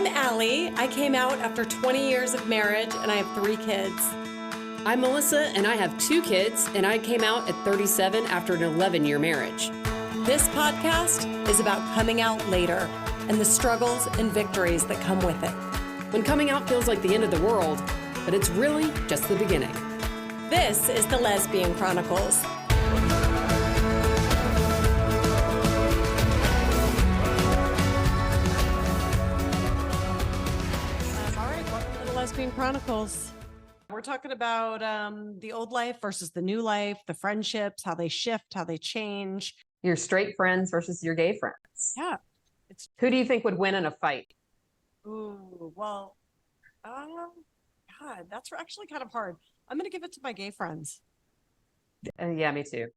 I'm Alli. I came out after 20 years of marriage and I have 3 kids. I'm Melisa and I have 2 kids and I came out at 37 after an 11-year marriage. This podcast is about coming out later and the struggles and victories that come with it. When coming out feels like the end of the world, but it's really just the beginning. This is the Lesbian Chronicles. All right, welcome to the Lesbian Chronicles. We're talking about the old life versus the new life, the friendships, how they shift, how they change. Your straight friends versus your gay friends. Yeah. Who do you think would win in a fight? Ooh, well, God, that's actually kind of hard. I'm going to give it to my gay friends. Yeah, me too.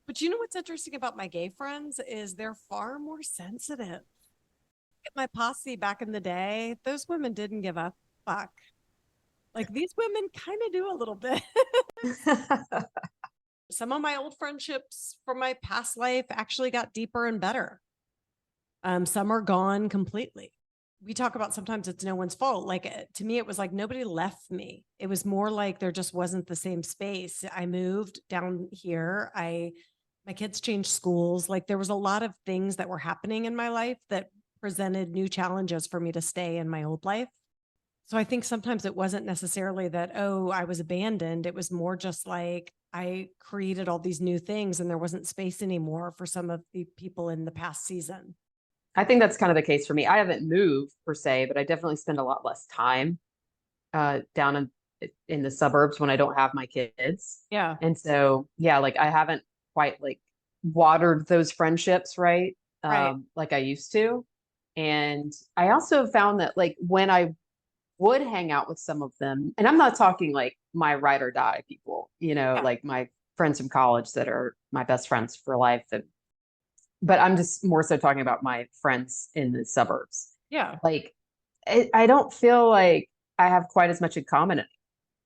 But you know what's interesting about my gay friends is they're far more sensitive. My posse back in the day, those women didn't give a fuck. Like these women kind of do a little bit. Some of my old friendships from my past life actually got deeper and better. Some are gone completely. We talk about sometimes it's no one's fault. Like to me, it was like nobody left me. It was more like there just wasn't the same space. I moved down here. My kids changed schools. Like there was a lot of things that were happening in my life that presented new challenges for me to stay in my old life. So I think sometimes it wasn't necessarily that, oh, I was abandoned. It was more just like I created all these new things and there wasn't space anymore for some of the people in the past season. I think that's kind of the case for me. I haven't moved per se, but I definitely spend a lot less time down in the suburbs when I don't have my kids. Yeah. And so, yeah, like I haven't quite like watered those friendships, right? Like I used to. And I also found that like when I would hang out with some of them, and I'm not talking like my ride or die people, like my friends from college that are my best friends for life. But I'm just more so talking about my friends in the suburbs. Yeah. Like, I don't feel like I have quite as much in common.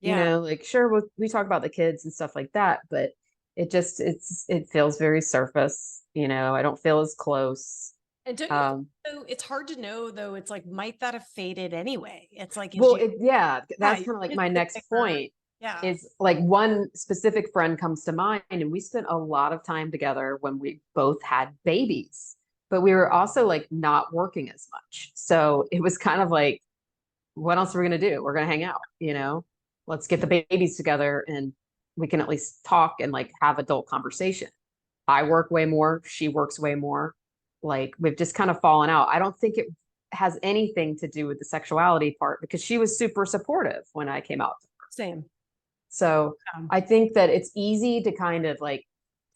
Like, sure, we talk about the kids and stuff like that, but it feels very surface. I don't feel as close. And so it's hard to know though. It's like, might that have faded anyway? It's like, that's kind of like my next point. Yeah. Is like one specific friend comes to mind, and we spent a lot of time together when we both had babies, but we were also like not working as much. So it was kind of like, what else are we going to do? We're going to hang out, let's get the babies together and we can at least talk and like have adult conversation. I work way more. She works way more. Like we've just kind of fallen out. I don't think it has anything to do with the sexuality part because she was super supportive when I came out. Same. So I think that it's easy to kind of like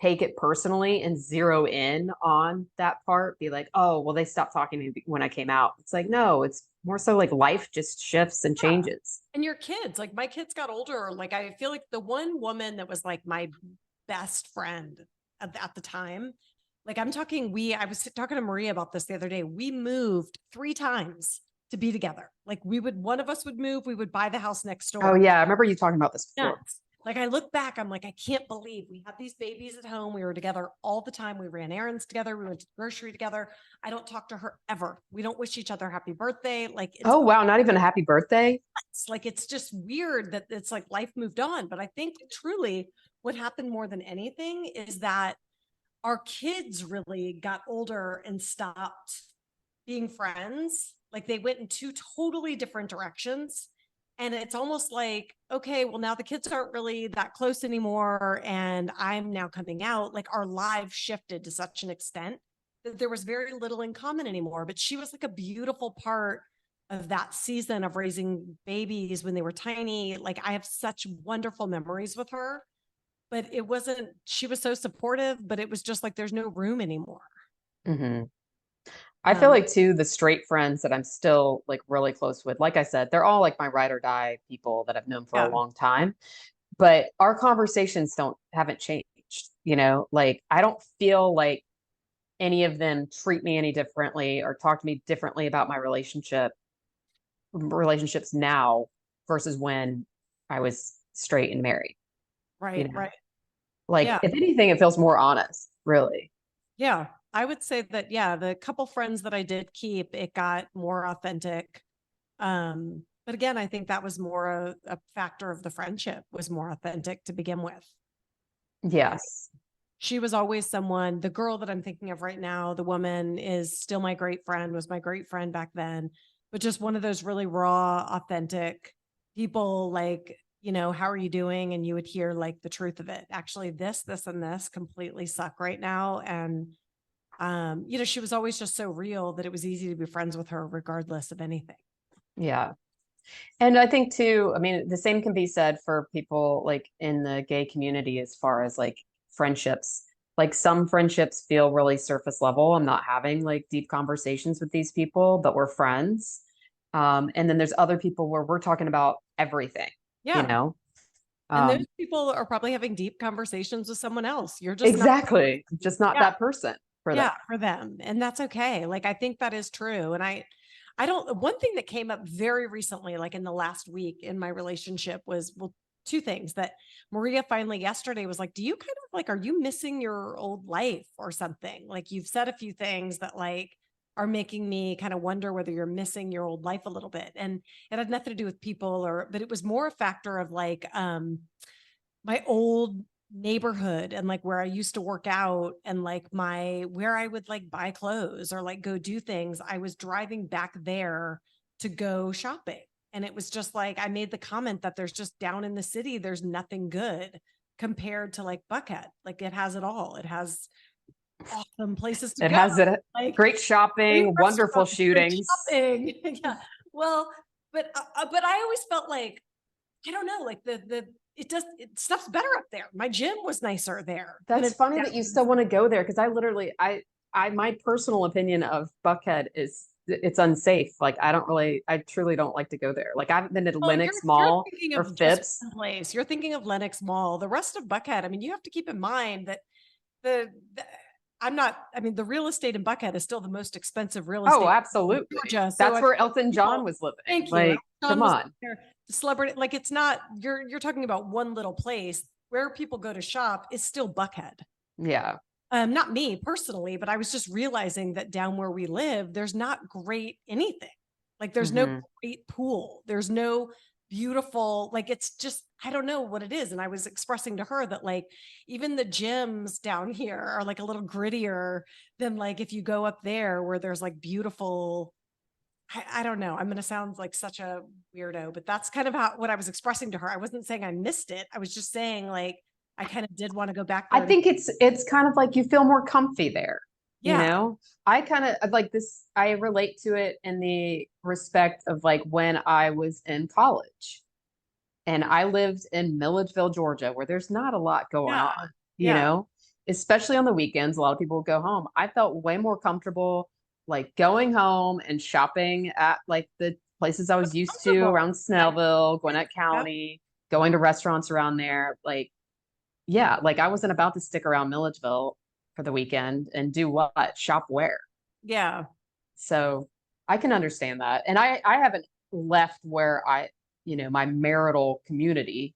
take it personally and zero in on that part, be like, oh, well, they stopped talking to me when I came out. It's like, no, it's more so like life just shifts and changes. And your kids, like my kids got older. Like I feel like the one woman that was like my best friend at the time, like I was talking to Maria about this the other day. We moved 3 times to be together. Like one of us would move, we would buy the house next door. Oh yeah. I remember you talking about this before. Nuts. Like I look back, I'm like, I can't believe we had these babies at home. We were together all the time. We ran errands together. We went to the grocery together. I don't talk to her ever. We don't wish each other happy birthday. Like, oh wow. Not even a happy birthday. It's like, it's just weird that it's like life moved on. But I think truly what happened more than anything is that our kids really got older and stopped being friends. Like they went in 2 totally different directions. And it's almost like, okay, well now the kids aren't really that close anymore. And I'm now coming out. Like our lives shifted to such an extent that there was very little in common anymore. But she was like a beautiful part of that season of raising babies when they were tiny. Like I have such wonderful memories with her, but she was so supportive, but it was just like, there's no room anymore. Mm-hmm. I feel like too, the straight friends that I'm still like really close with, like I said, they're all like my ride or die people that I've known for a long time, but our conversations haven't changed, like I don't feel like any of them treat me any differently or talk to me differently about my relationships now versus when I was straight and married. Right. Right. Like if anything, it feels more honest, really. Yeah. I would say that, the couple friends that I did keep, it got more authentic. But again, I think that was more a factor of the friendship was more authentic to begin with. Yes. She was always someone, the girl that I'm thinking of right now, the woman is still my great friend, was my great friend back then, but just one of those really raw, authentic people like, how are you doing? And you would hear like the truth of it. Actually, this, and this completely suck right now. And, she was always just so real that it was easy to be friends with her regardless of anything. Yeah. And I think too, I mean, the same can be said for people like in the gay community as far as like friendships. Like some friendships feel really surface level. I'm not having like deep conversations with these people, but we're friends. And then there's other people where we're talking about everything, you Yeah. know? And those people are probably having deep conversations with someone else. You're just Exactly. Just not yeah, that person for them. for them. And that's okay. Like, I think that is true. And I don't, one thing that came up very recently, like in the last week in my relationship was, well, two things that Maria finally yesterday was like, do you kind of like, are you missing your old life or something? Like you've said a few things that like are making me kind of wonder whether you're missing your old life a little bit. And it had nothing to do with people but it was more a factor of like, my old neighborhood and like where I used to work out and like where I would like buy clothes or like go do things. I was driving back there to go shopping. And it was just like, I made the comment that there's just down in the city, there's nothing good compared to like Buckhead. Like it has it all. It has awesome places to It go. has it Like great shopping, wonderful great shootings. shopping. Yeah. Well, but I always felt like, I don't know, like stuff's better up there. My gym was nicer there. That's funny that you still want to go there because my personal opinion of Buckhead is it's unsafe. Like I truly don't like to go there. Like I haven't been to Lenox You're Mall thinking or of just Phipps. one place. You're thinking of Lenox Mall. The rest of Buckhead, I mean, you have to keep in mind that the the real estate in Buckhead is still the most expensive real Oh, estate in absolutely. Georgia. So That's where Elton John was living. thank you. Like, Elton John come was on. there. The celebrity, like it's not, you're talking about one little place where people go to shop is still Buckhead. Yeah. Not me personally, but I was just realizing that down where we live, there's not great anything. Like there's no great pool. There's no beautiful, like it's just, I don't know what it is. And I was expressing to her that like even the gyms down here are like a little grittier than like if you go up there where there's like beautiful, I don't know. I'm going to sound like such a weirdo, but that's kind of what I was expressing to her. I wasn't saying I missed it. I was just saying like, I kind of did want to go back there. I think it's kind of like you feel more comfy there. Yeah. You know, I kind of like this. I relate to it in the respect of like when I was in college and I lived in Milledgeville, Georgia, where there's not a lot going on, you know, especially on the weekends. A lot of people would go home. I felt way more comfortable like going home and shopping at like the places I was used to around Snellville, Gwinnett County, going to restaurants around there. Like, yeah, like I wasn't about to stick around Milledgeville for the weekend and do what? Shop where? Yeah. So I can understand that. And I haven't left where my marital community.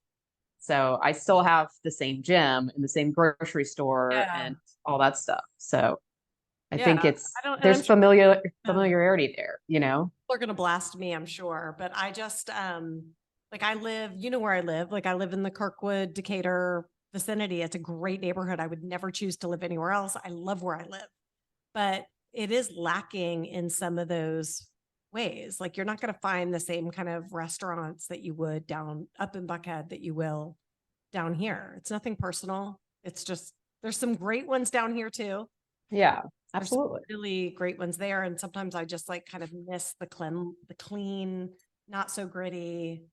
So I still have the same gym and the same grocery store and all that stuff. So I think there's familiarity there, you know? People are going to blast me, I'm sure, but I just, like I live, where I live, like I live in the Kirkwood, Decatur vicinity. It's a great neighborhood. I would never choose to live anywhere else. I love where I live, but it is lacking in some of those ways. Like you're not going to find the same kind of restaurants that you would down up in Buckhead that you will down here. It's nothing personal. It's just, there's some great ones down here too. Yeah, absolutely. There's really great ones there. And sometimes I just like kind of miss the clean, not so gritty.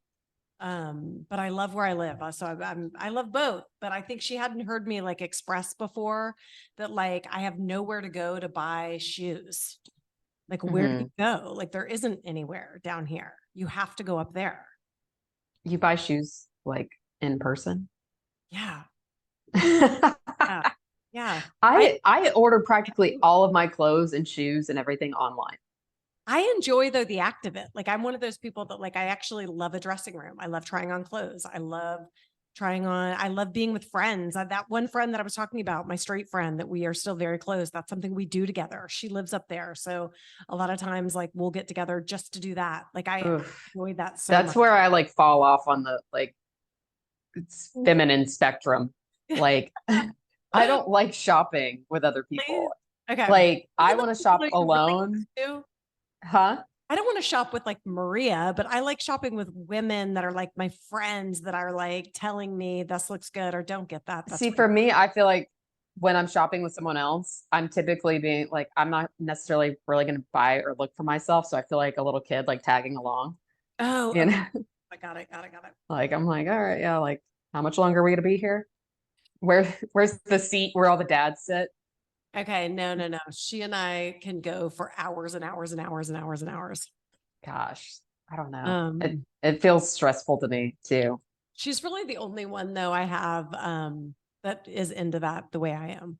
But I love where I live. So I love both, but I think she hadn't heard me like express before that like I have nowhere to go to buy shoes. Like where do you go? Like there isn't anywhere down here. You have to go up there. You buy shoes like in person? Yeah. Yeah. Yeah. I order practically all of my clothes and shoes and everything online. I enjoy though the act of it. Like I'm one of those people that like I actually love a dressing room. I love trying on clothes. I love trying on. I love being with friends. That one friend that I was talking about, my straight friend that we are still very close. That's something we do together. She lives up there. So a lot of times like we'll get together just to do that. Like I Oof. enjoy that so That's much. where I like fall off on the like it's feminine spectrum. Like I don't like shopping with other people. Okay. Like I Isn't that want to something shop that you really alone. do? Huh? I don't want to shop with like Maria, but I like shopping with women that are like my friends that are like telling me this looks good or don't get that. That's See, for me, I feel like when I'm shopping with someone else, I'm typically being like, I'm not necessarily really going to buy or look for myself. So I feel like a little kid, like tagging along, oh, you okay. know, I got it. Got it. Got it. like, I'm like, all right, yeah, like, how much longer are we going to be here? Where's the seat where all the dads sit? Okay. No. She and I can go for hours and hours and hours and hours and hours. Gosh, I don't know. It, Um, it feels stressful to me too. she's really the only one though I have that is into that the way I am.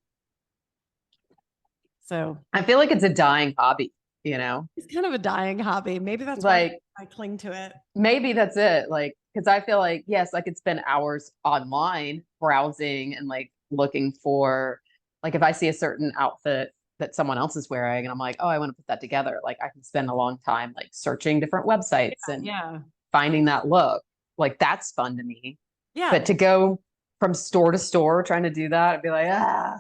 So I feel like it's a dying hobby, you know, it's kind of a dying hobby. Maybe that's why like I cling to it. maybe that's it. Like, because I feel like, yes, I could spend hours online browsing and like looking for, like, if I see a certain outfit that someone else is wearing and I'm like, oh, I want to put that together. Like, I can spend a long time like searching different websites and Yeah. finding that look. Like, that's fun to me. Yeah. But to go from store to store trying to do that, I'd be like, ah,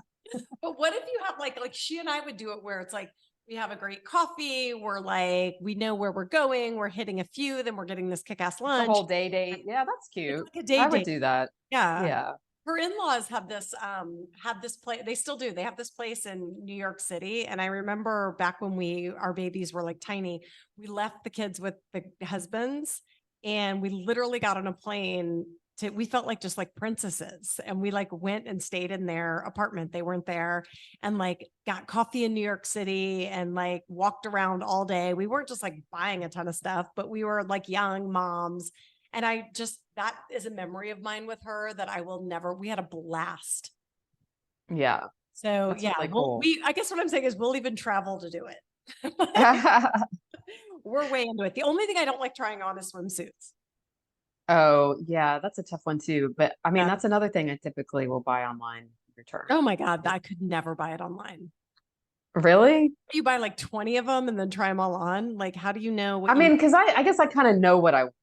But what if you have like she and I would do it where it's like we have a great coffee, we're like we know where we're going, we're hitting a few, then we're getting this kick-ass the lunch. whole day date. Yeah, that's It's cute. like a day I would date. do that. Yeah. Yeah. Her in-laws have this place, they still do. They have this place in New York City. And I remember back when our babies were like tiny, we left the kids with the husbands and we literally got on a plane we felt like just like princesses. And we like went and stayed in their apartment. They weren't there and like got coffee in New York City and like walked around all day. We weren't just like buying a ton of stuff, but we were like young moms. And that is a memory of mine with her that I will never, we had a blast. Yeah. So That's yeah, really cool. I guess what I'm saying is we'll even travel to do it. We're way into it. The only thing I don't like trying on is swimsuits. Oh, yeah, that's a tough one too. But I mean, Yeah. that's another thing I typically will buy online and return. Oh my God, I could never buy it online. Really? You buy like 20 of them and then try them all on. Like, how do you know I what mean, because I guess I kind of know what I want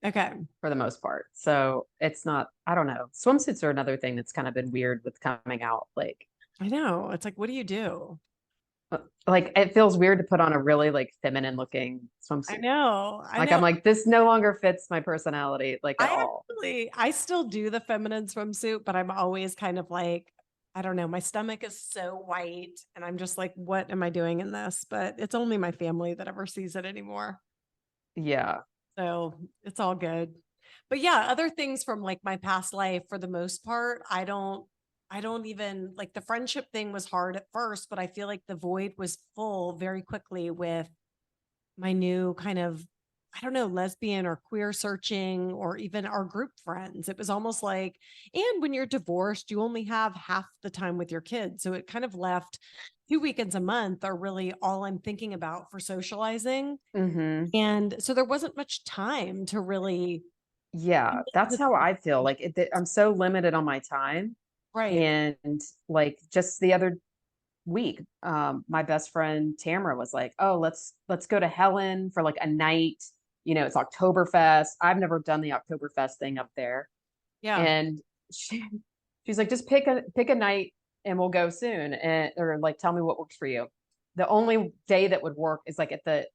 okay. for the most part. So it's not, I don't know. Swimsuits are another thing that's kind of been weird with coming out. I know. It's like, what do you do? Like it feels weird to put on a really like feminine looking I swimsuit. know. I Like know. I'm like, this no longer fits my personality like at all. I still do the feminine swimsuit, but I'm always kind of like, I don't know, my stomach is so white and I'm just like, what am I doing in this? But it's only my family that ever sees it anymore. Yeah. So it's all good. But yeah, other things from like my past life for the most part, I don't even like the friendship thing was hard at first, but I feel like the void was full very quickly with my new kind of, I don't know, lesbian or queer searching or even our group friends. It was almost like, and when you're divorced, you only have half the time with your kids. So it kind of left 2 weekends a month are really all I'm thinking about for socializing. Hmm. And so there wasn't much time to really, Yeah. That's how I feel. Like I'm so limited on my time. right. And like just the other week, my best friend Tamara was like, "Oh, let's go to Helen for like a night. You know, it's Oktoberfest. I've never done the Oktoberfest thing up there." Yeah. And she's like, "Just pick a night and we'll go soon." And or like tell me what works for you. The only day that would work is like at the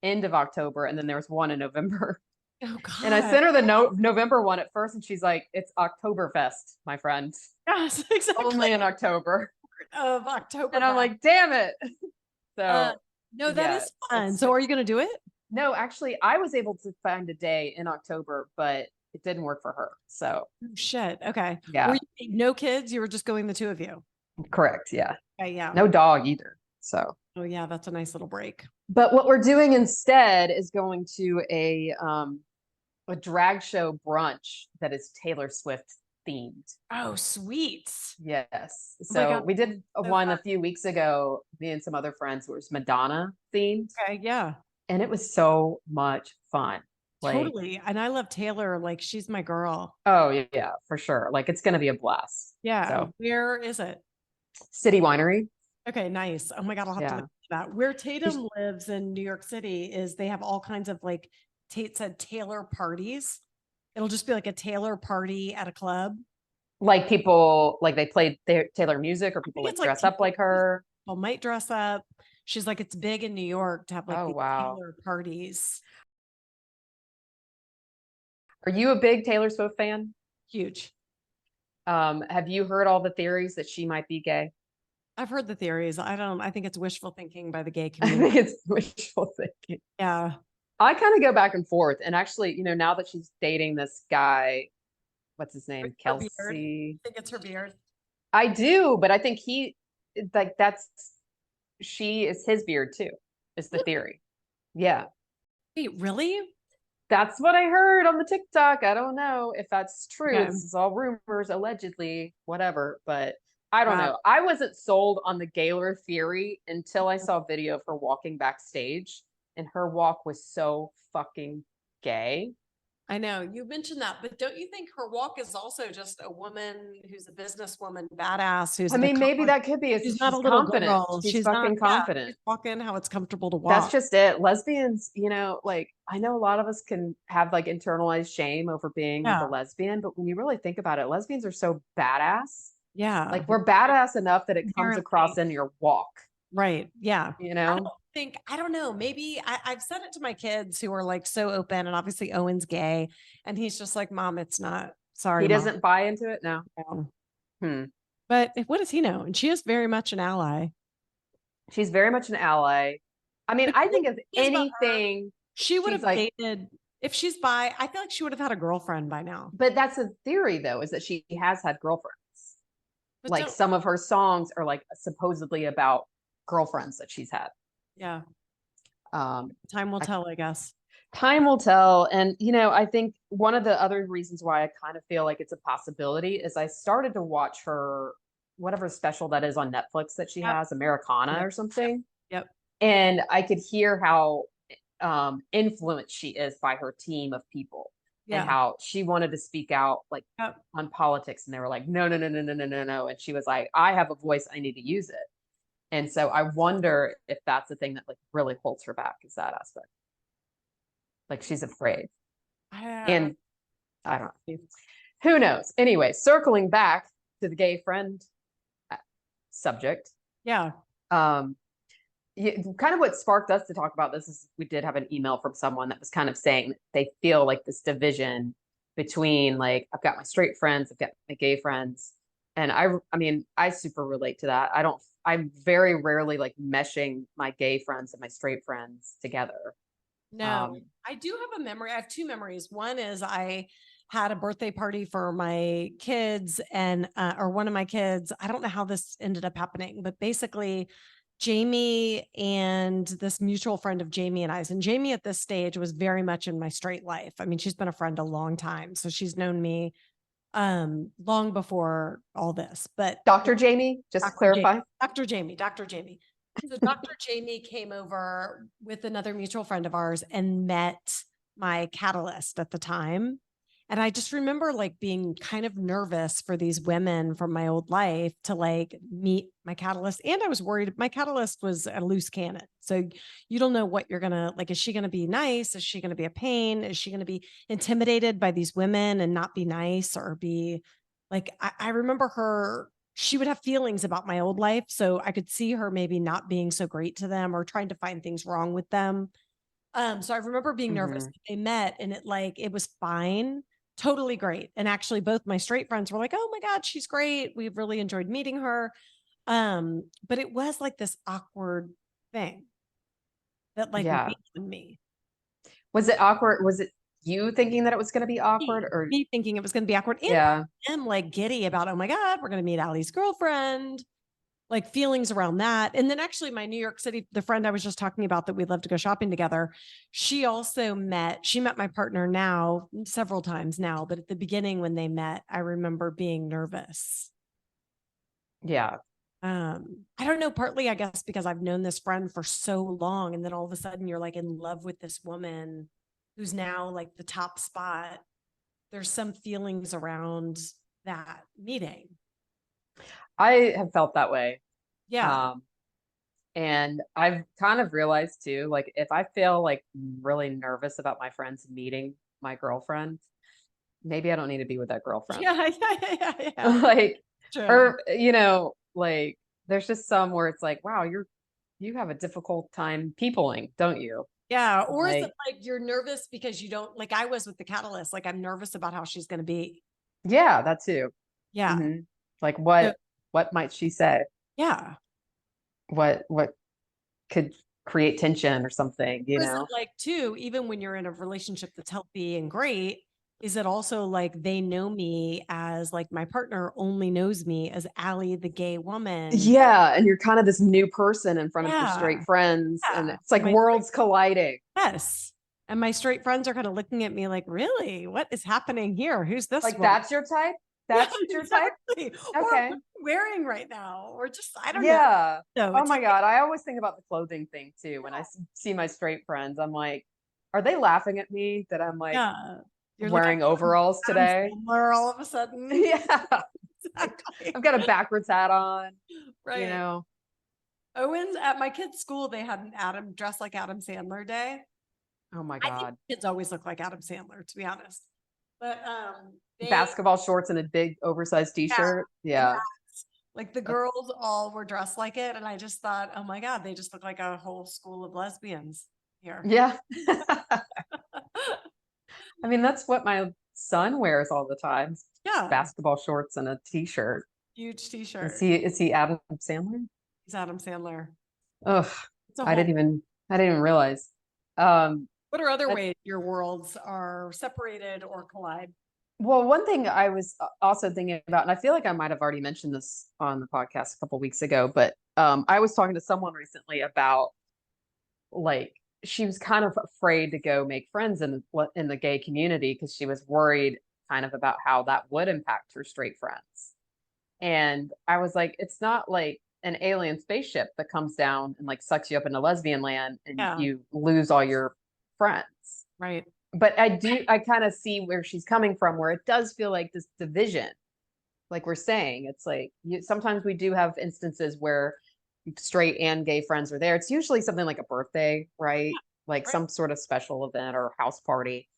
end of October, and then there's one in November. Oh And I God. sent her the November one at first, and she's like, "It's Oktoberfest, my friend. Yes, exactly. Only in October." Of October. And I'm like, damn it. Uh, So no, that yeah, is fun. So are you going to do it? no, actually I was able to find a day in October, but it didn't work for her. So Oh, shit. Okay. Were yeah, you no kids? You were just going the two of you. correct. Yeah. Okay. Yeah. No dog either. So, Oh yeah, that's a nice little break. but what we're doing instead is going to a drag show brunch that is Taylor Swift themed. Oh, sweet. Yes. Oh my So God. we did So one fun. a few weeks ago, me and some other friends, where it was Madonna themed. Okay. Yeah. And it was so much fun. Like, Totally. And I love Taylor. Like she's my girl. oh yeah, for sure. Like it's going to be a blast. Yeah. So Where is it? City Winery. Okay, nice. Oh my God, I'll have to Yeah. look at that. Where Tatum lives in New York City is they have all kinds of like Tate said Taylor parties. It'll just be like a Taylor party at a club. Like people, like they play Taylor music or I people think like it's like dress up Taylor like her. people might dress up. She's like, it's big in New York to have like Oh, these wow. Taylor parties. Are you a big Taylor Swift fan? Huge. Have you heard all the theories that she might be gay? I've heard the theories. I think it's wishful thinking by the gay I community. think it's wishful thinking. Yeah. I kind of go back and forth. And actually, now that she's dating this guy, what's his name? Her beard. Kelsey. I think it's her beard. I do, but I think she is his beard too, is the theory. Yeah. Wait, really? That's what I heard on the TikTok. I don't know if that's true. Okay. This is all rumors, allegedly, whatever, but I don't Wow. know. I wasn't sold on the Gaylor theory until I saw a video of her walking backstage, and her walk was so fucking gay. I know you mentioned that, but don't you think her walk is also just a woman who's a businesswoman, badass, who's I mean, maybe accomplished? that could be. She's She's not a little confident. girl. She's She's not, fucking yeah, confident. she's walking how it's comfortable to That's walk. just it. Lesbians, like I know a lot of us can have like internalized shame over being like a Yeah. lesbian, but when you really think about it, lesbians are so badass. Yeah. Like we're badass enough that it comes Inherently. across in your walk, Right. Yeah. I don't know. Maybe I've said it to my kids who are like so open, and obviously Owen's gay, and he's just like, Mom, it's not. Sorry, He Mom. doesn't buy into it. No. Hmm. But what does he know? And she is very much an ally. She's very much an ally. I mean, The I cool think if thing is about her, anything, she would she's have like, dated if she's bi. I feel like she would have had a girlfriend by now. but that's a theory though, is that she has had girlfriends. But Like some of her songs are like supposedly about girlfriends that she's had. yeah, Um, time will tell, I guess. Time will tell. And, I think one of the other reasons why I kind of feel like it's a possibility is I started to watch her, whatever special that is on Netflix that she Yep. has, Americana or something. Yep. And I could hear how influenced she is by her team of people and how she wanted to speak out like on politics. And they were like, no, no, no, no, no, no, no, no. And she was like, I have a voice. I need to use it. And so I wonder if that's the thing that like really holds her back, is that aspect. Like she's afraid. And I don't know. Who knows? Anyway, circling back to the gay friend subject. Yeah. Kind of what sparked us to talk about this is we did have an email from someone that was kind of saying that they feel like this division between like, I've got my straight friends, I've got my gay friends. And I mean, I super relate to that. I'm very rarely like meshing my gay friends and my straight friends together. No, I do have a memory. I have two memories. One is I had a birthday party for my kids or one of my kids. I don't know how this ended up happening, but basically Jamie and this mutual friend of Jamie and I's, and Jamie at this stage was very much in my straight life. I mean, she's been a friend a long time. So she's known me long before all this, but Dr. Jamie, just to clarify. Dr. Jamie. So Dr. Jamie came over with another mutual friend of ours and met my catalyst at the time. And I just remember like being kind of nervous for these women from my old life to like meet my catalyst. And I was worried my catalyst was a loose cannon. So you don't know what you're going to like. Is she going to be nice? Is she going to be a pain? Is she going to be intimidated by these women and not be nice or be like, I remember she would have feelings about my old life. So I could see her maybe not being so great to them or trying to find things wrong with them. So I remember being nervous. They met and it was fine. Totally great. And actually both my straight friends were like, oh my God, she's great. We've really enjoyed meeting her. But it was like this awkward thing that like weighed on me. Was it awkward? Was it you thinking that it was going to be awkward or me thinking it was going to be awkward? And I'm like giddy about, oh my God, we're going to meet Alli's girlfriend, like feelings around that. And then actually my New York City, the friend I was just talking about that we'd love to go shopping together. She met my partner now several times now, but at the beginning when they met, I remember being nervous. Yeah. I don't know, partly I guess because I've known this friend for so long. And then all of a sudden you're like in love with this woman who's now like the top spot, there's some feelings around that meeting. I have felt that way. Yeah. Um, and I've kind of realized too, like if I feel like really nervous about my friends meeting my girlfriend, maybe I don't need to be with that girlfriend. Yeah. Yeah. Like, True. or like there's just some where it's like, wow, you have a difficult time peopling, don't you? Yeah. Or is it Like, like you're nervous because you don't, like I was with the catalyst, like I'm nervous about how she's going to be. yeah, that too. Yeah. Like So, what might she say? yeah. What could create tension or something, Or is it like too, even when you're in a relationship that's healthy and great, is it also like they know me as like my partner only knows me as Allie, the gay woman? Yeah, and you're kind of this new person in front of your straight Yeah. friends, and Yeah. it's like My worlds colliding. yes. And my straight friends are kind of looking at me like, really? What is happening here? Who's this Like woman? that's your type? Yeah, That's your type? exactly. Or what Okay. are you wearing right now? Or just, I don't know. Yeah. So Oh it's my like, God. I always think about the clothing thing too. When I see my straight friends, I'm like, are they laughing at me that I'm like yeah, you're like wearing overalls Adam today? Sandler all of a sudden. Yeah. Exactly. I've got a backwards hat on, you Right. know. Owens at my kids' school, they had an Adam dress like Adam Sandler day. Oh my I think God. kids always look like Adam Sandler, to be honest. But they Basketball shorts and a big oversized yeah, t-shirt. and Yeah. hats. Like the girls all were dressed like it, and I just thought, oh my God, they just look like a whole school of lesbians here. Yeah. I mean, that's what my son wears all the time. Yeah, Basketball shorts and a t-shirt. huge Is T-shirt. he Adam Sandler? It's Adam Sandler. Ugh, It's a I whole. didn't even realize. Um, What are other but, ways your worlds are separated or collide? well, one thing I was also thinking about, and I feel like I might have already mentioned this on the podcast a couple weeks ago, but I was talking to someone recently about like she was kind of afraid to go make friends in the gay community because she was worried kind of about how that would impact her straight friends. And I was like, it's not like an alien spaceship that comes down and like sucks you up into lesbian land and Yeah, you lose all your friends. right. But I kind of see where she's coming from, where it does feel like this division. Like we're saying, it's like sometimes we do have instances where straight and gay friends are there. It's usually something like a birthday, right? Like Right. some sort of special event or house party.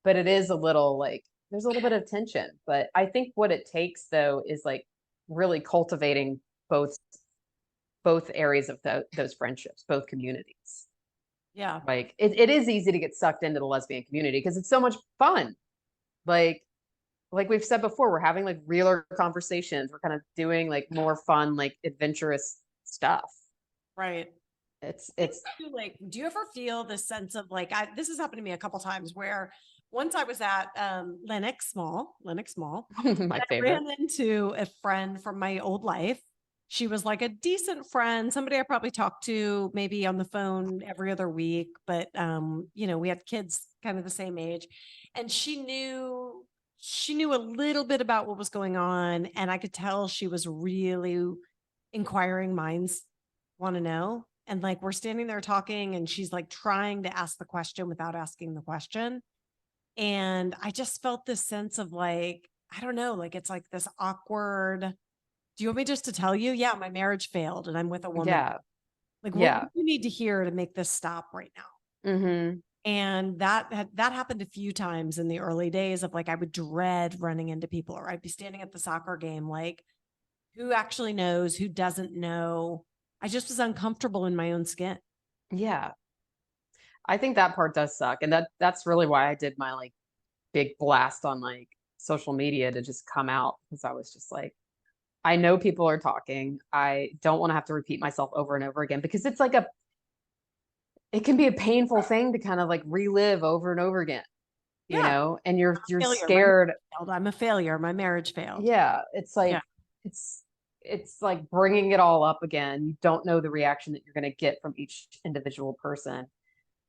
But it is a little like there's a little bit of tension. But I think what it takes though is like really cultivating both areas of those friendships, both communities. Yeah. Like it is easy to get sucked into the lesbian community because it's so much fun. Like we've said before, we're having like realer conversations. We're kind of doing like more fun, like adventurous stuff. Right. It's Like, do you ever feel this sense of like, this has happened to me a couple times where once I was at Lennox Mall, my I favorite. ran into a friend from my old life. She was like a decent friend, somebody I probably talked to maybe on the phone every other week, but we had kids kind of the same age, and she knew a little bit about what was going on, and I could tell she was really inquiring minds want to know. And like we're standing there talking, and she's like trying to ask the question without asking the question. And I just felt this sense of like, I don't know, like it's like this awkward. Do you want me just to tell you? Yeah, my marriage failed and I'm with a woman. Yeah. Like, what Yeah. do you need to hear to make this stop right now? Mm-hmm. And that happened a few times in the early days of like, I would dread running into people, or I'd be standing at the soccer game, like, who actually knows, who doesn't know. I just was uncomfortable in my own skin. Yeah. I think that part does suck. And that's really why I did my like big blast on like social media to just come out because I was just like, I know people are talking. I don't want to have to repeat myself over and over again because it's like it can be a painful thing to kind of like relive over and over again, Yeah. and you're Failure. scared. I'm a failure. My marriage failed. Yeah. It's Yeah. like, it's like bringing it all up again. You don't know the reaction that you're going to get from each individual person.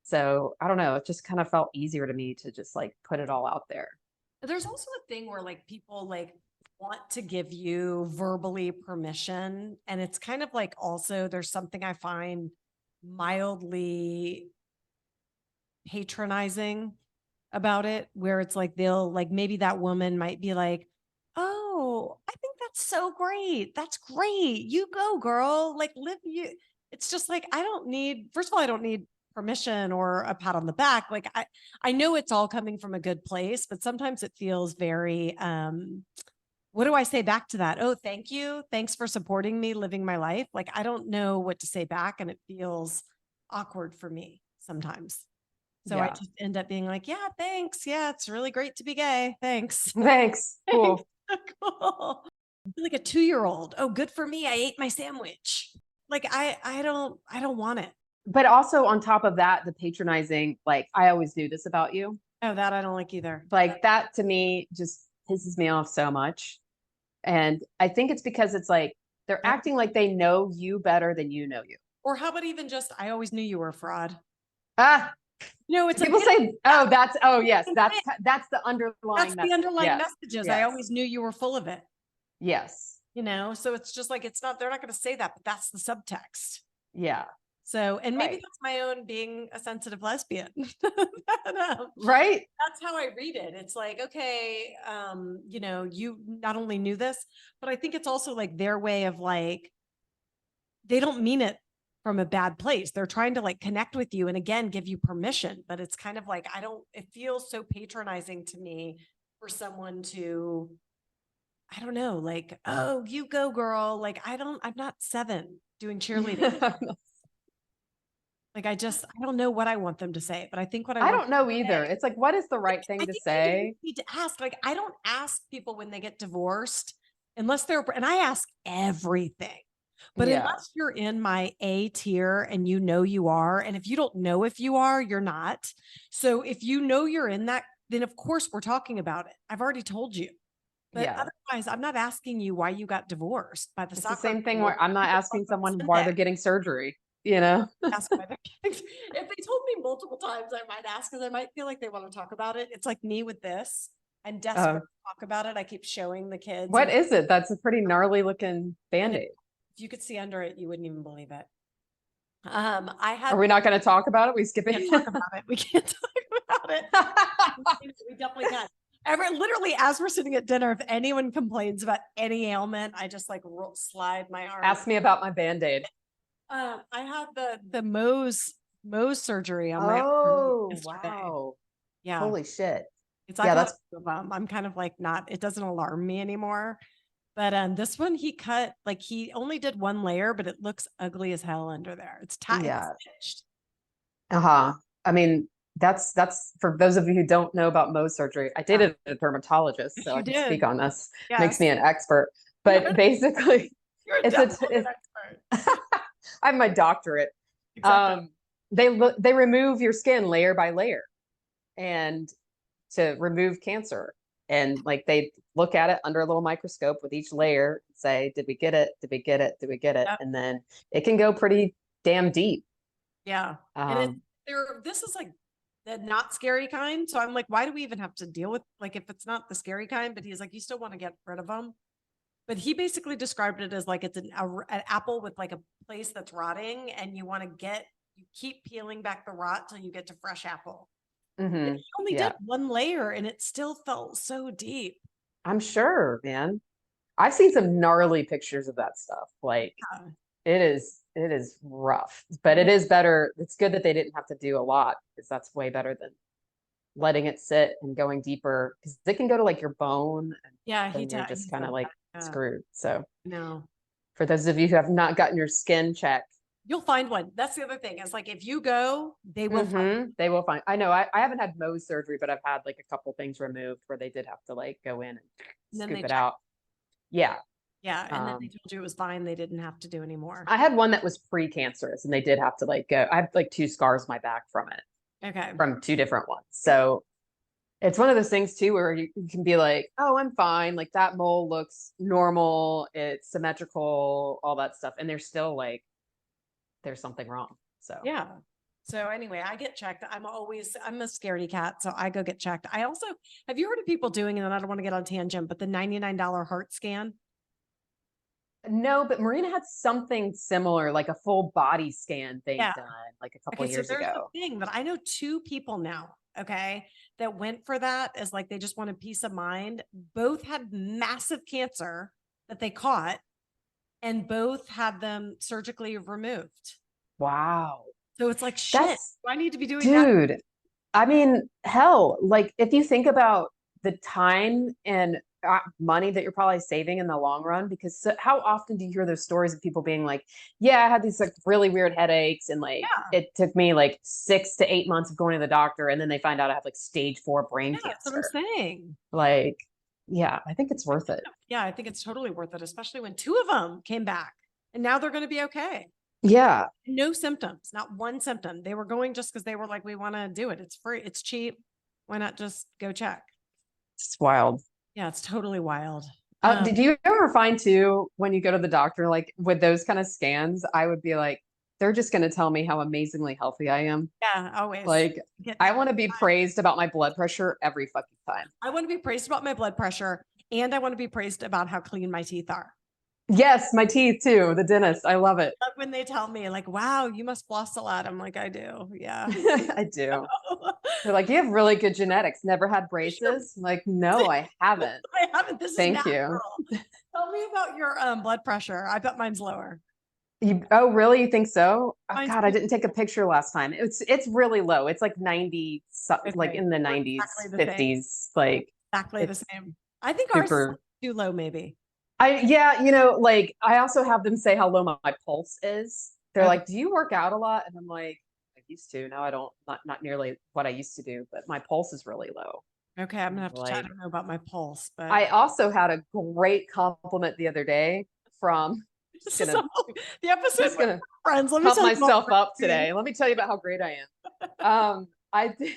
So I don't know. It just kind of felt easier to me to just like put it all out there. There's also a thing where like people like want to give you verbally permission. And it's kind of like also there's something I find mildly patronizing about it, where it's like, they'll like, maybe that woman might be like, oh, I think that's so great. That's great. You go, girl. Like, live you. It's just like, I don't need, first of all, I don't need permission or a pat on the back. Like, I know it's all coming from a good place, but sometimes it feels very, what do I say back to that? Oh, thank you. Thanks for supporting me living my life. Like, I don't know what to say back, and it feels awkward for me sometimes. So I Yeah. just end up being like, yeah, thanks. Yeah, it's really great to be gay. Thanks. Thanks. Cool. Cool. Like a 2-year-old. Oh, good for me. I ate my sandwich. Like, I don't want it. But also on top of that, the patronizing, like, I always knew this about you. Oh, that I don't like either. Like, that to me just pisses me off so much. And I think it's because it's like they're acting like they know you better than you know you. Or how about even just, I always knew you were a fraud. Ah, No, it's people say, oh, yes, that's the underlying that's message. the underlying Yes. messages. Yes. I always knew you were full of it. Yes. So it's just like, it's not, they're not going to say that, but that's the subtext. Yeah. So, and maybe Right. that's my own being a sensitive lesbian. Right. That's how I read it. It's like, okay, you not only knew this, but I think it's also like their way of like, they don't mean it from a bad place. They're trying to like connect with you and again, give you permission, but it's kind of like, it feels so patronizing to me for someone to, I don't know, like, oh, you go, girl. Like, I'm not 7 doing cheerleading. Like, I don't know what I want them to say, but I think what I I want don't know them to either. say, It's like, what is the right I thing to think say? you need to ask. Like, I don't ask people when they get divorced unless and I ask everything. But Yeah. unless you're in my A tier and you know you are, and if you don't know if you are, you're not. So if you know you're in that, then of course we're talking about it. I've already told you. But Yeah. otherwise, I'm not asking you why you got divorced by the It's the soccer same thing field. where I'm not asking On someone why Sunday. they're getting surgery, you know? Ask why they're getting, if they told me multiple times, I might ask because I might feel like they want to talk about it. It's like me with this. I'm desperate to talk about it. I keep showing the kids. What is it? That's a pretty gnarly looking Band-Aid. If you could see under it, you wouldn't even believe it. I had. Are we not going to talk about it? We skip We it. can't talk about it. We can't talk about it. We definitely can. Literally, as we're sitting at dinner, if anyone complains about any ailment, I just like slide my arm. Ask me about my Band-Aid. I had the Mohs surgery on my arm. Oh, yesterday. wow. Yeah. Holy shit. It's Yeah, that's I'm kind of like it doesn't alarm me anymore. But this one he cut, like he only did 1 layer, but it looks ugly as hell under there. It's tight. yeah. It's stitched. Uh-huh. I mean, that's for those of you who don't know about Mohs surgery. I dated a dermatologist, so You I can did. speak on this. Yes. Makes me an expert. But basically, You're it's definitely an expert. I have my doctorate. Exactly. They remove your skin layer by layer, and to remove cancer. And like they look at it under a little microscope with each layer, and say, did we get it? Did we get it? Did we get it? Yep. And then it can go pretty damn deep. Yeah. And this is like the not scary kind. So I'm like, why do we even have to deal with, like, if it's not the scary kind? But he's like, you still want to get rid of them. But he basically described it as like it's an apple with like a place that's rotting, and you keep peeling back the rot till you get to fresh apple. Mm-hmm. He only did 1 layer, and it still felt so deep. I'm sure, man. I've seen some gnarly pictures of that stuff. Like it is rough, but it is better. It's good that they didn't have to do a lot, because that's way better than letting it sit and going deeper, because they can go to like your bone. And you're just kind of like screwed. So no, for those of you who have not gotten your skin checked, you'll find one. That's the other thing. It's like, if you go, they will find. They will find. I know I haven't had Mohs surgery, but I've had like a couple things removed where they did have to like go in and scoop it out. Yeah. Yeah. And then they told you it was fine. They didn't have to do anymore. I had one that was pre-cancerous, and they did have to like go. I have like 2 scars on my back from it. Okay. From 2 different ones. So it's one of those things too, where you can be like, oh, I'm fine. Like that mole looks normal. It's symmetrical, all that stuff. And they're still like, there's something wrong. So yeah. So anyway, I get checked. I'm a scaredy cat. So I go get checked. I also, have you heard of people doing, and I don't want to get on tangent, but the $99 heart scan? no, but Marina had something similar, like a full body scan thing done like a couple years so there's ago. a thing that I know 2 people now okay, that went for that as like they just wanted peace of mind. Both had massive cancer that they caught, and both had them surgically removed. Wow. So it's like, shit, That's, do I need to be doing that? dude, I mean, hell, like if you think about the time and money that you're probably saving in the long run, because how often do you hear those stories of people being like, yeah, I had these like really weird headaches and like Yeah. it took me like 6 to 8 months of going to the doctor and then they find out I have like stage 4 brain Yeah, that's what I'm cancer. saying. Like, yeah, I think it's worth it. Yeah, I think it's totally worth it, especially when two of them came back and now they're going to be okay. Yeah. No symptoms, not one symptom. They were going just because they were like, we want to do it. It's free. It's cheap. Why not just go check? It's wild. Yeah, it's totally wild. Did you ever find too, when you go to the doctor, like with those kind of scans, I would be like, they're just going to tell me how amazingly healthy I am. Yeah, always. Like, I want to be praised about my blood pressure every fucking time. I want to be praised about my blood pressure, and I want to be praised about how clean my teeth are. Yes, my teeth too. The dentist. I love it. Like when they tell me, like, wow, you must floss a lot. I'm like, I do. Yeah. I do. They're like, you have really good genetics. Never had braces? I'm like, no, I haven't. I haven't. This Thank is natural. Tell me about your blood pressure. I bet mine's lower. Oh, really? You think so? Oh, Mine's God, I didn't take a picture last time. It's really low. It's like 90, like in the 90s, exactly 50s. Like exactly the same. I think ours is too low, maybe. Yeah, like I also have them say how low my pulse is. They're like, "Do you work out a lot?" And I'm like, "I used to. Now I don't. Not nearly what I used to do, but my pulse is really low." Okay, I'm gonna have to chat. I don't know about my pulse, but I also had a great compliment the other day from the episode just gonna friends. Let me pump tell myself up today. Let me tell you about how great I am. I did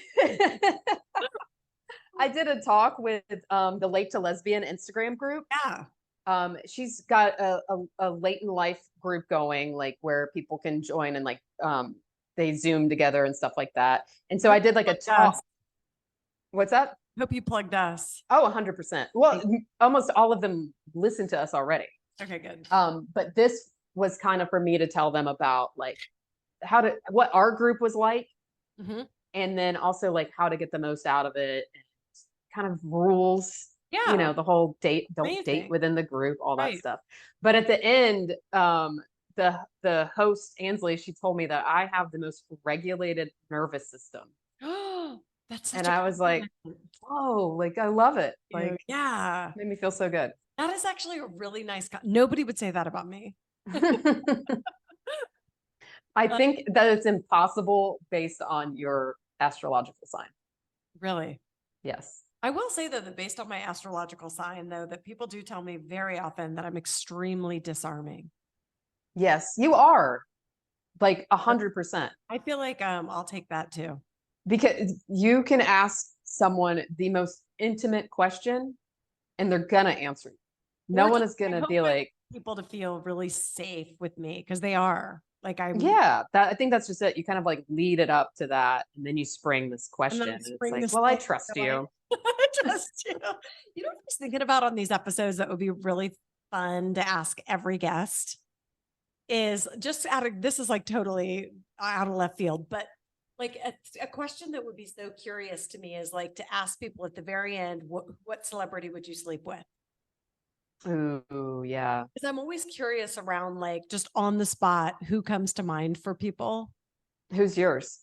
I did a talk with the Late to Lesbian Instagram group. Yeah. She's got a late in life group going, like where people can join and like they Zoom together and stuff like that. And so I did like a talk. What's that? Hope you plugged us. Oh, 100%. Well, almost all of them listen to us already. Okay, good. But this was kind of for me to tell them about like what our group was like, and then also like how to get the most out of it, and kind of rules. Yeah. The whole don't date within the group, all that stuff. But at the end, the host, Ansley, she told me that I have the most regulated nervous system. That's and I was like, whoa, like I love it. Like, yeah. Made me feel so good. That is actually a really nice nobody would say that about me. I think that it's impossible based on your astrological sign. Really? Yes. I will say though that based on my astrological sign, though, that people do tell me very often that I'm extremely disarming. Yes, you are. Like 100%. I feel like I'll take that too. Because you can ask someone the most intimate question and they're gonna answer you. No one is gonna be like people to feel really safe with me, because they are. Like I think that's just it. You kind of like lead it up to that, and then you spring this question. And it's like, well, I trust you. I trust you. You know what I was thinking about on these episodes that would be really fun to ask every guest is just this is like totally out of left field, but like a question that would be so curious to me is like to ask people at the very end, what celebrity would you sleep with? Ooh, yeah. Because I'm always curious around like just on the spot, who comes to mind for people? Who's yours?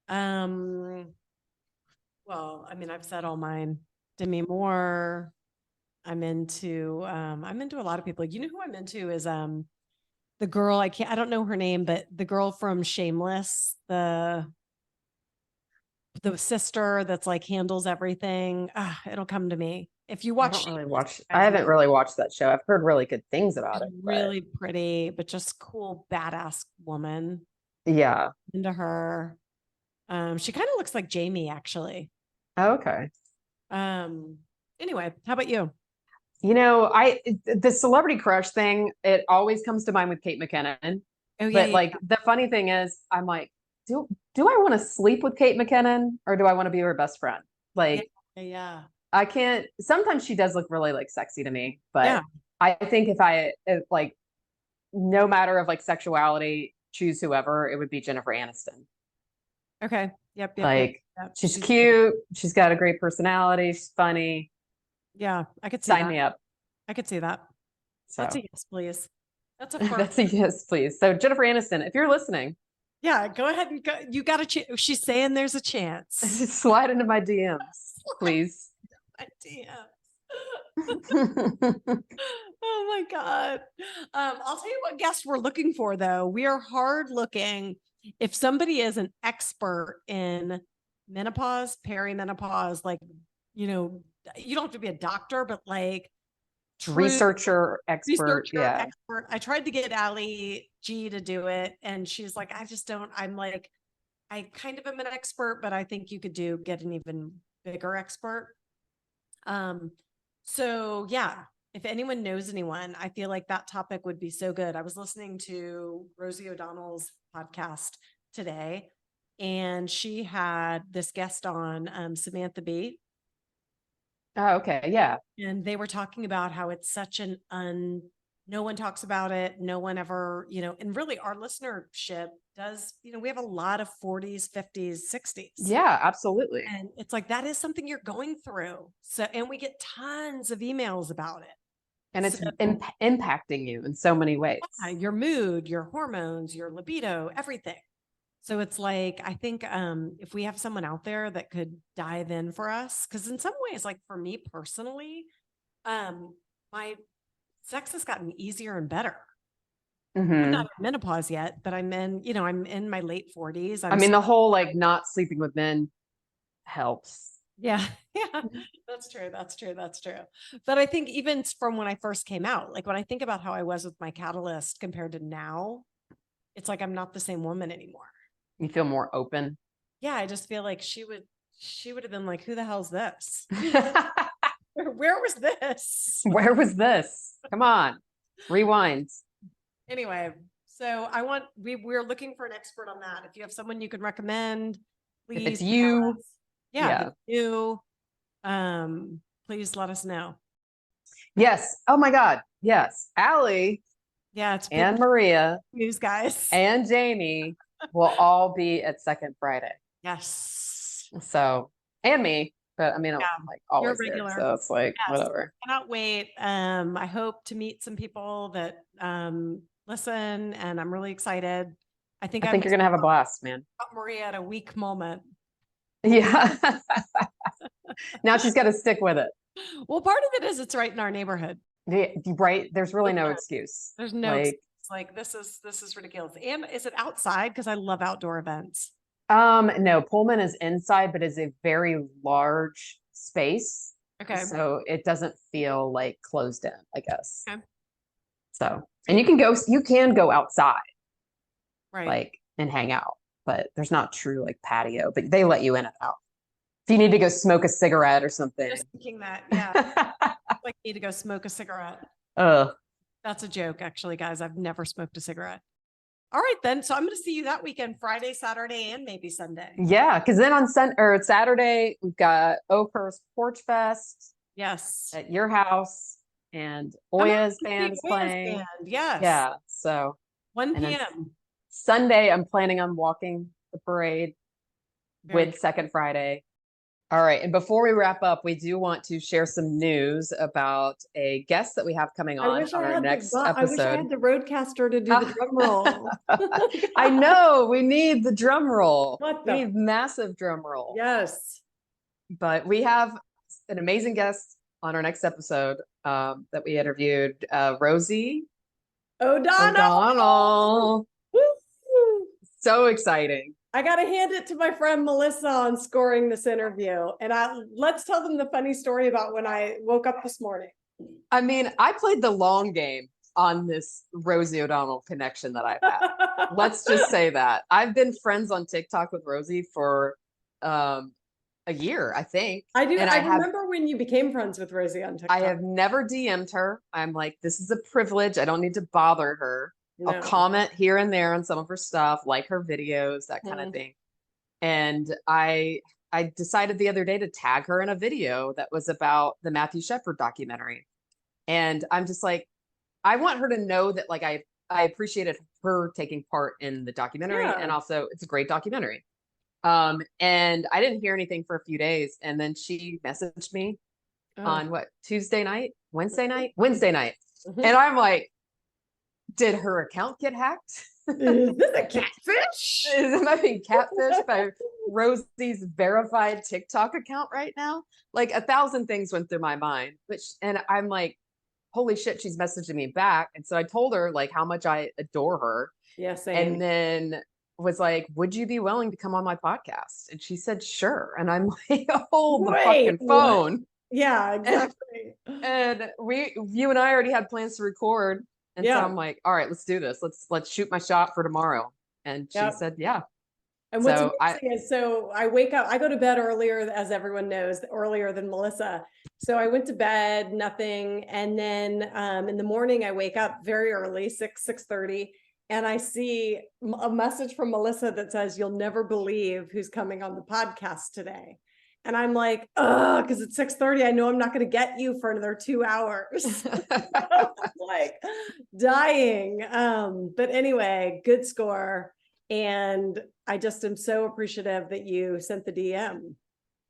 Well, I mean, I've said all mine. Demi Moore. I'm into a lot of people. You know who I'm into is the girl, I don't know her name, but the girl from Shameless, the sister that's like handles everything. It'll come to me. If you watch, I haven't really watched that show. I've heard really good things about it. Really pretty, but just cool, badass woman. Yeah. Into her. She kind of looks like Jamie, actually. Oh, okay. Anyway, how about you? The celebrity crush thing, it always comes to mind with Kate McKinnon. Oh, yeah. But like the funny thing is, I'm like, do I want to sleep with Kate McKinnon or do I want to be her best friend? Like, yeah. I can't. Sometimes she does look really like sexy to me, but I think if like, no matter of like sexuality, choose whoever, it would be Jennifer Aniston. Okay. Yep. Like, Yep. she's cute. She's got a great personality. She's funny. Yeah, I could see Sign that. me up. I could see that. So That's a yes, please. That's a firm. that's a yes, please. So Jennifer Aniston, if you're listening, Yeah, go ahead and go. You got a chance. She's saying there's a chance. slide into my DMs, please. Idea. Oh my God. I'll tell you what guest we're looking for though. We are hard looking. If somebody is an expert in menopause, perimenopause, like, you don't have to be a doctor, but like Researcher, expert. Yeah. expert. I tried to get Alli G to do it and she's like, I just don't, I'm like, I kind of am an expert, but I think you could get an even bigger expert. So yeah, if anyone knows anyone, I feel like that topic would be so good. I was listening to Rosie O'Donnell's podcast today, and she had this guest on, Samantha Bee. Oh, okay. Yeah. And they were talking about how it's such no one talks about it. No one ever, and really our listenership does, we have a lot of 40s, 50s, 60s. Yeah, absolutely. And it's like, that is something you're going through. So, and we get tons of emails about it. And it's impacting you in so many ways. Your mood, your hormones, your libido, everything. So it's like, I think if we have someone out there that could dive in for us, because in some ways, like for me personally, my sex has gotten easier and better. I'm not in menopause yet, but I'm in my late 40s. I mean, the whole like not sleeping with men helps. Yeah. Yeah, that's true. But I think even from when I first came out, like when I think about how I was with my catalyst compared to now, it's like, I'm not the same woman anymore. You feel more open. Yeah. I just feel like she would have been like, who the hell's this? Where was this? Where was this? Come on, rewind. Anyway, so we're looking for an expert on that. If you have someone you can recommend, please. If it's you, yeah. If you, please let us know. Yes. Oh my God. Yes. Alli. Yeah. It's and Maria news, guys, and Jamie will all be at Second Friday. Yes. So, and me, but I mean, I'm like always there, so it's like, whatever. Cannot wait. I hope to meet some people that listen, and I'm really excited. I think you're gonna have a blast, man. Maria at a weak moment. Yeah. Now she's got to stick with it. Well, part of it is it's right in our neighborhood. Right. There's really no excuse. There's no excuse. Like this is ridiculous. And is it outside? Because I love outdoor events. No, Pullman is inside, but is a very large space. Okay. So it doesn't feel like closed in, I guess. Okay. So, and you can go outside, right, like, and hang out, but there's not true like patio, but they let you in and out. If you need to go smoke a cigarette or something. Just thinking that, yeah. Like, need to go smoke a cigarette. That's a joke, actually, guys. I've never smoked a cigarette. All right, then. So I'm going to see you that weekend, Friday, Saturday, and maybe Sunday. Yeah, because then on Saturday, we've got Oakhurst Porch Fest. Yes. At your house. And Oya's band is playing. Yes. Yeah. So 1 p.m. Sunday, I'm planning on walking the parade with Second Friday. All right. And before we wrap up, we do want to share some news about a guest that we have coming on our next episode. I wish I had the roadcaster to do the drum roll. I know. We need the drum roll. We need massive drum roll. Yes. But we have an amazing guest on our next episode that we interviewed, Rosie O'Donnell. So exciting. I got to hand it to my friend Melissa on scoring this interview. And let's tell them the funny story about when I woke up this morning. I mean, I played the long game on this Rosie O'Donnell connection that I've had. Let's just say that. I've been friends on TikTok with Rosie for a year, I think. I do. And I remember when you became friends with Rosie on TikTok. I have never DM'd her. I'm like, this is a privilege. I don't need to bother her. No. I'll comment here and there on some of her stuff, like her videos, that kind of thing. And I decided the other day to tag her in a video that was about the Matthew Shepard documentary. And I'm just like, I want her to know that like I appreciated her taking part in the documentary, and also it's a great documentary. And I didn't hear anything for a few days. And then she messaged me on what, Wednesday night. Mhm. And I'm like, did her account get hacked? Is this a catfish? Am I being catfished by Rosie's verified TikTok account right now? Like 1,000 things went through my mind, and I'm like, holy shit, she's messaging me back. And so I told her like how much I adore her. Yeah, same. And then was like, would you be willing to come on my podcast? And she said, sure. And I'm like, hold the fucking phone. Yeah, exactly. And you and I already had plans to record. And so I'm like, all right, let's do this. Let's shoot my shot for tomorrow. And she said, yeah. And what's amazing is, so I wake up, I go to bed earlier, as everyone knows, earlier than Melissa. So I went to bed, nothing. And then in the morning, I wake up very early, 6:30. And I see a message from Melissa that says, you'll never believe who's coming on the podcast today. And I'm like, oh, because it's 6:30. I know I'm not going to get you for another 2 hours. I'm like dying. But anyway, good score. And I just am so appreciative that you sent the DM.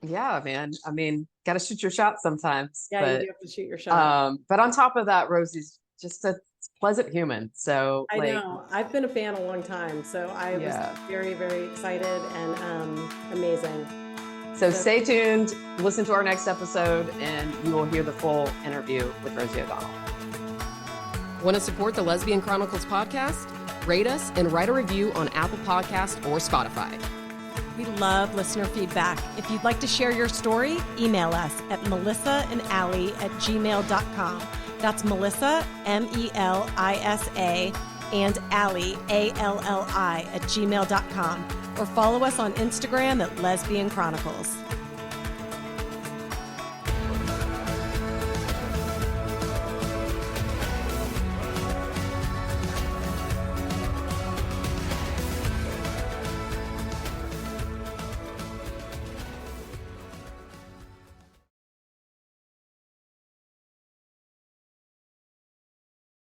Yeah, man. I mean, got to shoot your shot sometimes. Yeah, but, you do have to shoot your shot. But on top of that, Rosie's just a pleasant human. So I know I've been a fan a long time. So I was very, very excited and amazing. So stay tuned, listen to our next episode, and you will hear the full interview with Rosie O'Donnell. Want to support the Lesbian Chronicles podcast? Rate us and write a review on Apple Podcast or Spotify. We love listener feedback. If you'd like to share your story, email us at melissaandalli@gmail.com. That's Melissa, MELISA, and Alli, ALLI, @gmail.com. Or follow us on Instagram at Lesbian Chronicles.